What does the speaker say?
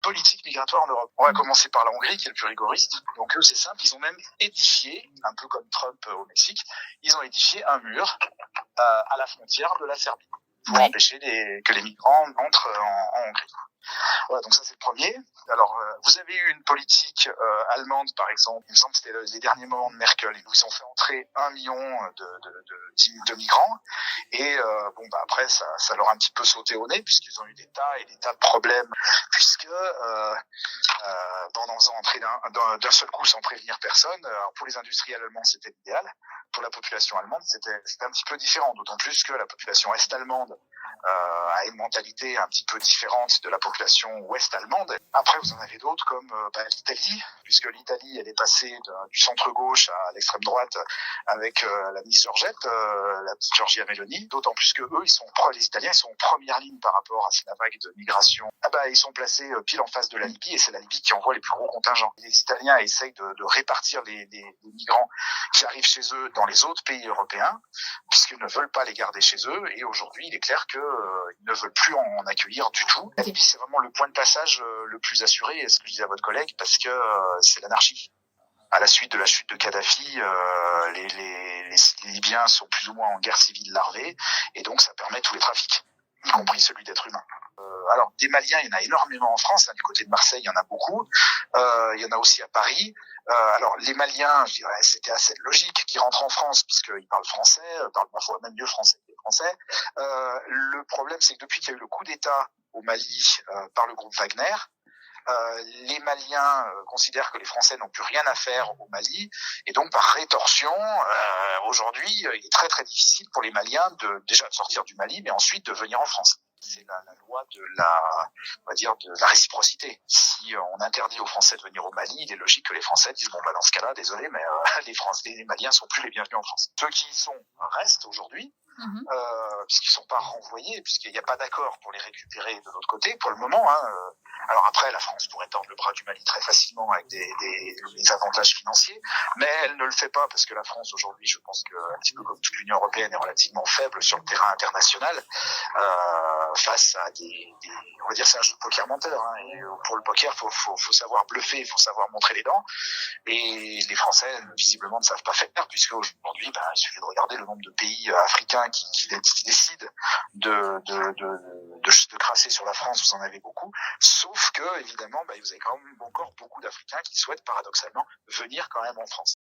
politique migratoire en Europe. On va commencer par la Hongrie, qui est le plus rigoriste. Donc eux, c'est simple, ils ont même édifié, un peu comme Trump au Mexique, ils ont édifié un mur à la frontière de la Serbie pour empêcher que les migrants entrent en Hongrie. Voilà, donc ça c'est le premier. Alors, vous avez eu une politique allemande, par exemple. Il me semble que c'était les derniers moments de Merkel. Ils ont fait entrer 1 million de migrants. Et après, ça leur a un petit peu sauté au nez, puisqu'ils ont eu des tas et des tas de problèmes, puisque en faisant entrer d'un seul coup sans prévenir personne, alors pour les industriels allemands, c'était l'idéal. Pour la population allemande, c'était un petit peu différent, d'autant plus que la population est-allemande a une mentalité un petit peu différente de la population ouest-allemande. Après, vous en avez d'autres comme l'Italie, puisque l'Italie, elle est passée du centre-gauche à l'extrême droite avec la ministre Georgette, la petite Giorgia Meloni, d'autant plus que eux, les Italiens, ils sont en première ligne par rapport à la vague de migration. Ils sont placés pile en face de la Libye, et c'est la Libye qui envoie les plus gros contingents. Les Italiens essayent de répartir les migrants qui arrivent chez eux dans les autres pays européens, puisqu'ils ne veulent pas les garder chez eux, et aujourd'hui, il est clair qu'ils ne veulent plus en accueillir du tout. La Libye, c'est vraiment le point de passage le plus assuré, ce que je disais à votre collègue, parce que c'est l'anarchie. À la suite de la chute de Kadhafi, les Libyens sont plus ou moins en guerre civile larvée, et donc ça permet tous les trafics, y compris celui d'êtres humains. Alors, des Maliens, il y en a énormément en France, du côté de Marseille, il y en a beaucoup. Il y en a aussi à Paris. Alors, les Maliens, je dirais, c'était assez logique qu'ils rentrent en France, puisqu'ils parlent français, parlent parfois même mieux français que les Français. Le problème, c'est que depuis qu'il y a eu le coup d'État au Mali par le groupe Wagner, les Maliens considèrent que les Français n'ont plus rien à faire au Mali, et donc par rétorsion, aujourd'hui, il est très très difficile pour les Maliens déjà de sortir du Mali, mais ensuite de venir en France. C'est la loi de la réciprocité. Si on interdit aux Français de venir au Mali, il est logique que les Français disent dans ce cas-là, désolé, mais les Maliens sont plus les bienvenus en France. Ceux qui y sont restent aujourd'hui, puisqu'ils sont pas renvoyés, puisqu'il n'y a pas d'accord pour les récupérer de l'autre côté pour le moment. Alors après, la France pourrait tordre le bras du Mali très facilement avec des avantages financiers, mais elle ne le fait pas parce que la France aujourd'hui, je pense que un petit peu comme toute l'Union européenne, est relativement faible sur le terrain international face à on va dire c'est un jeu de poker menteur. Et pour le poker, faut savoir bluffer, il faut savoir montrer les dents. Et les Français visiblement ne savent pas faire, puisque aujourd'hui, il suffit de regarder le nombre de pays africains qui décident de crasser sur la France. Vous en avez beaucoup, sauf que évidemment, vous avez quand même encore beaucoup d'Africains qui souhaitent paradoxalement venir quand même en France.